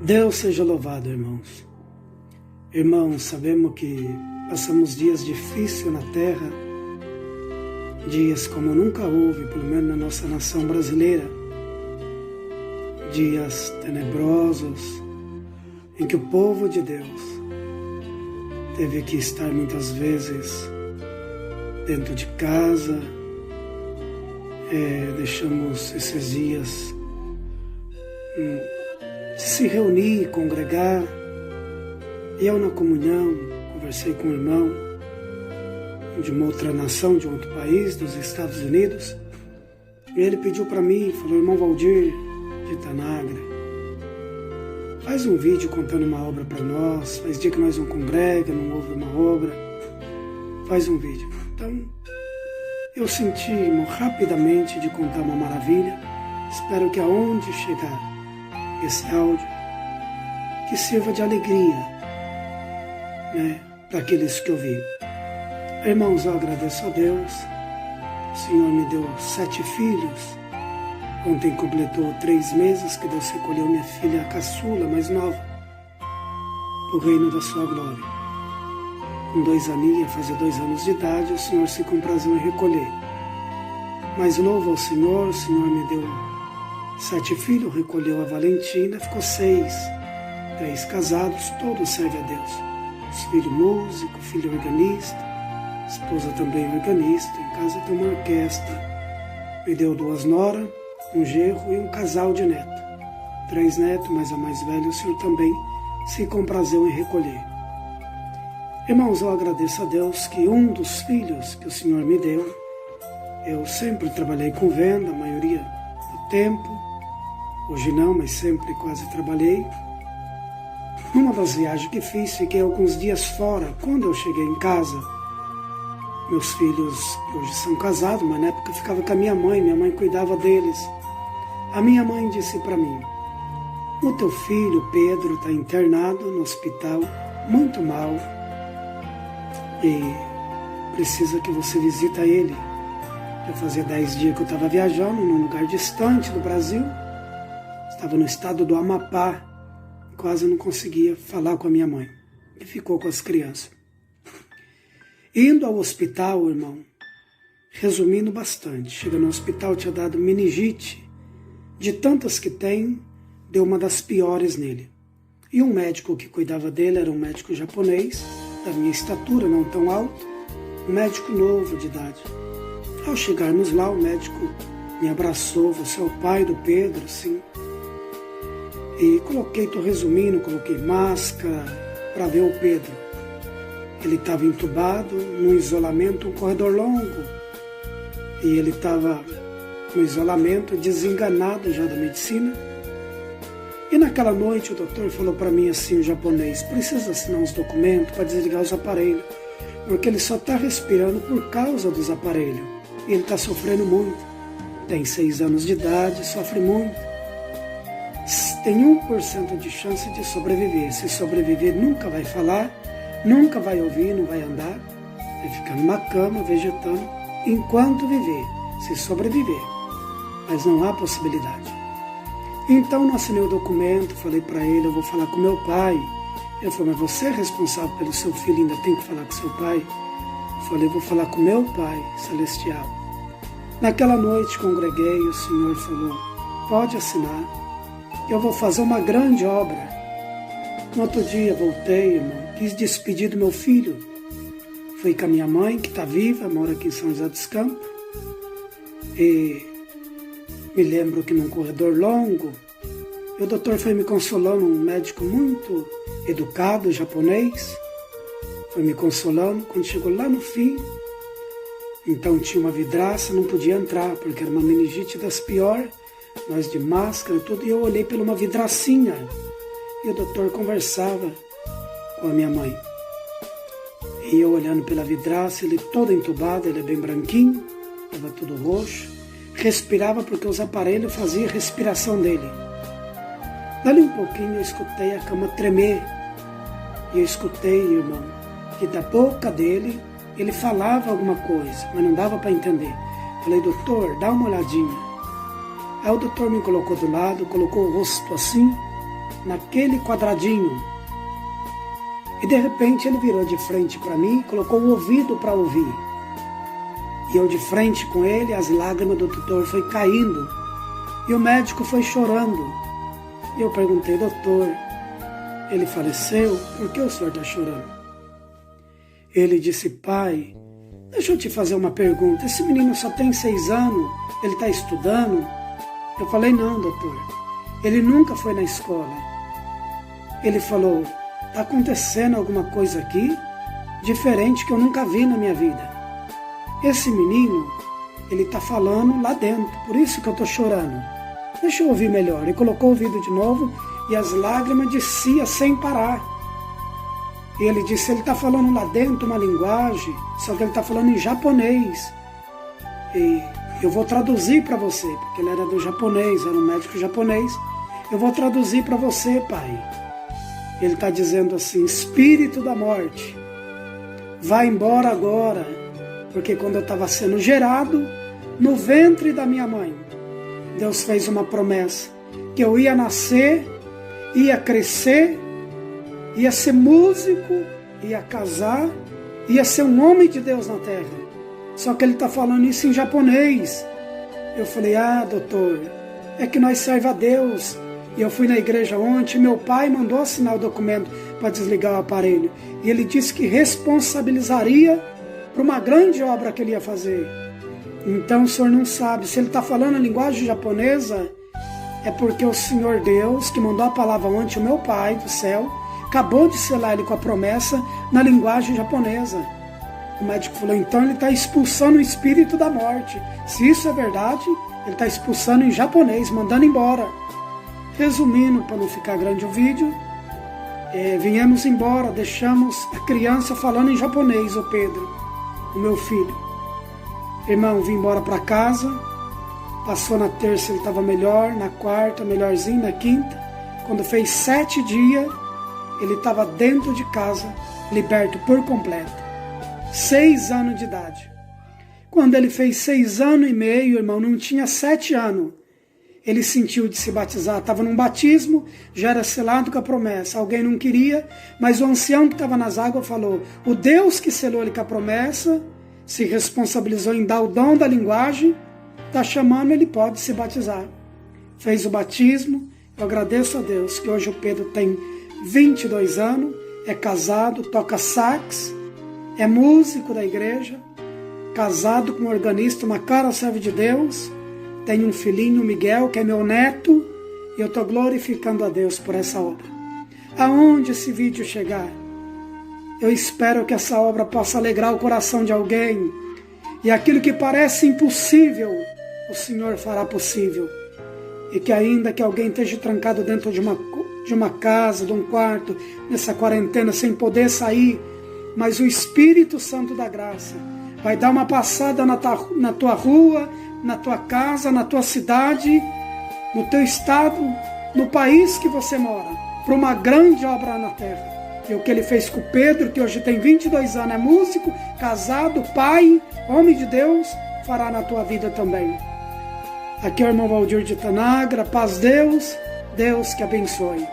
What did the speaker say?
Deus seja louvado, irmãos. Irmãos, sabemos que passamos dias difíceis na terra, dias como nunca houve, pelo menos na nossa nação brasileira, dias tenebrosos, em que o povo de Deus teve que estar muitas vezes dentro de casa. Deixamos esses dias de se reunir, congregar. Eu na comunhão conversei com um irmão de uma outra nação, de um outro país, dos Estados Unidos, e ele pediu para mim, falou: irmão Valdir de Tanagra, faz um vídeo contando uma obra para nós, faz dia que nós não congrega, não ouve uma obra, faz um vídeo. Então eu senti, irmão, rapidamente de contar uma maravilha. Espero que aonde chegar esse áudio, que sirva de alegria, para aqueles que ouviram. Irmãos, eu agradeço a Deus. O Senhor me deu 7 filhos. Ontem completou 3 meses que Deus recolheu minha filha caçula, mais nova, para o reino da sua glória. Com 2 aninhos, fazer 2 anos de idade, o Senhor se comprazeu em recolher. Mas louvo ao Senhor, o Senhor me deu 7 filhos, recolheu a Valentina, ficou 6. 3 casados, todos servem a Deus. Os filhos músico, filho organista, esposa também organista, em casa tem uma orquestra. Me deu 2 noras, um genro e um casal de neto. 3 netos, mas a mais velha o Senhor também se comprazeu em recolher. Irmãos, eu agradeço a Deus que um dos filhos que o Senhor me deu, eu sempre trabalhei com venda, a maioria do tempo, hoje não, mas sempre quase trabalhei. Numa das viagens que fiz, fiquei alguns dias fora. Quando eu cheguei em casa, meus filhos hoje são casados, mas na época ficava com a minha mãe cuidava deles. A minha mãe disse para mim: o teu filho Pedro está internado no hospital, muito mal, e precisa que você visita ele. Já fazia 10 dias que eu estava viajando num lugar distante do Brasil, estava no estado do Amapá, quase não conseguia falar com a minha mãe, e ficou com as crianças. Indo ao hospital, irmão, resumindo bastante, chega no hospital, tinha dado meningite, de tantas que tem, deu uma das piores nele. E um médico que cuidava dele era um médico japonês, da minha estatura, não tão alto, um médico novo de idade. Ao chegarmos lá, o médico me abraçou: você é o pai do Pedro, sim. E estou resumindo, coloquei máscara para ver o Pedro. Ele estava entubado, num isolamento, um corredor longo. E ele estava no isolamento, desenganado já da medicina. E naquela noite o doutor falou para mim assim, o japonês: precisa assinar uns documentos para desligar os aparelhos, porque ele só está respirando por causa dos aparelhos. E ele está sofrendo muito. Tem 6 anos de idade, sofre muito. Tem 1% de chance de sobreviver. Se sobreviver, nunca vai falar, nunca vai ouvir, não vai andar, vai ficar numa cama, vegetando, enquanto viver, se sobreviver. Mas não há possibilidade. Então eu assinei o documento, falei para ele: eu vou falar com meu pai. Ele falou: mas você é responsável pelo seu filho, ainda tem que falar com seu pai? Eu falei: eu vou falar com meu Pai Celestial. Naquela noite congreguei, o Senhor falou: pode assinar, eu vou fazer uma grande obra. No outro dia voltei, irmão, quis despedir do meu filho. Fui com a minha mãe, que está viva, mora aqui em São José dos Campos. E me lembro que num corredor longo, o doutor foi me consolando, um médico muito educado, japonês, foi me consolando. Quando chegou lá no fim, então tinha uma vidraça, não podia entrar, porque era uma meningite das piores, nós de máscara e tudo, e eu olhei por uma vidracinha, e o doutor conversava com a minha mãe. E eu olhando pela vidraça, ele todo entubado, ele é bem branquinho, estava tudo roxo, respirava porque os aparelhos faziam a respiração dele. Dali um pouquinho eu escutei a cama tremer, e eu escutei, irmão, que da boca dele ele falava alguma coisa, mas não dava para entender. Falei: doutor, dá uma olhadinha. Aí o doutor me colocou do lado, colocou o rosto assim, naquele quadradinho. E de repente ele virou de frente para mim, colocou o ouvido para ouvir. E eu de frente com ele, as lágrimas do doutor foi caindo. E o médico foi chorando. E eu perguntei: doutor, ele faleceu? Por que o senhor está chorando? Ele disse: pai, deixa eu te fazer uma pergunta. Esse menino só tem 6 anos, ele está estudando? Eu falei: não, doutor, ele nunca foi na escola. Ele falou: está acontecendo alguma coisa aqui diferente que eu nunca vi na minha vida. Esse menino, ele está falando lá dentro, por isso que eu estou chorando. Deixa eu ouvir melhor. Ele colocou o ouvido de novo e as lágrimas desciam sem parar. E ele disse: ele está falando lá dentro uma linguagem, só que ele está falando em japonês. E eu vou traduzir para você, porque ele era do japonês, era um médico japonês. Eu vou traduzir para você, pai. Ele está dizendo assim: espírito da morte, vai embora agora. Porque quando eu estava sendo gerado no ventre da minha mãe, Deus fez uma promessa, que eu ia nascer, ia crescer, ia ser músico, ia casar, ia ser um homem de Deus na terra. Só que ele está falando isso em japonês. Eu falei: ah, doutor, é que nós servemos a Deus. E eu fui na igreja ontem, meu pai mandou assinar o documento para desligar o aparelho. E ele disse que responsabilizaria para uma grande obra que ele ia fazer. Então o senhor não sabe, se ele está falando a linguagem japonesa, é porque o Senhor Deus, que mandou a palavra ontem, o meu pai do céu, acabou de selar ele com a promessa na linguagem japonesa. O médico falou: então ele está expulsando o espírito da morte. Se isso é verdade, ele está expulsando em japonês, mandando embora. Resumindo, para não ficar grande o vídeo, viemos embora, deixamos a criança falando em japonês, o Pedro, o meu filho. Irmão, vim embora para casa. Passou na terça, ele estava melhor, na quarta, melhorzinho, na quinta. Quando fez 7 dias, ele estava dentro de casa, liberto por completo. 6 anos de idade. Quando ele fez 6 anos e meio, irmão, não tinha 7 anos. Ele sentiu de se batizar, estava num batismo, já era selado com a promessa. Alguém não queria, mas o ancião que estava nas águas falou: o Deus que selou ele com a promessa, se responsabilizou em dar o dom da linguagem, está chamando, ele pode se batizar. Fez o batismo. Eu agradeço a Deus que hoje o Pedro tem 22 anos, é casado, toca sax, é músico da igreja, casado com um organista, uma cara serva de Deus. Tenho um filhinho, Miguel, que é meu neto, e eu estou glorificando a Deus por essa obra. Aonde esse vídeo chegar, eu espero que essa obra possa alegrar o coração de alguém, e aquilo que parece impossível, o Senhor fará possível. E que ainda que alguém esteja trancado dentro de uma casa, de um quarto, nessa quarentena, sem poder sair, mas o Espírito Santo da graça vai dar uma passada na tua rua, na tua casa, na tua cidade, no teu estado, no país que você mora, para uma grande obra na terra. E o que ele fez com o Pedro, que hoje tem 22 anos, é músico, casado, pai, homem de Deus, fará na tua vida também. Aqui é o irmão Valdir de Tanagra, paz Deus, Deus que abençoe.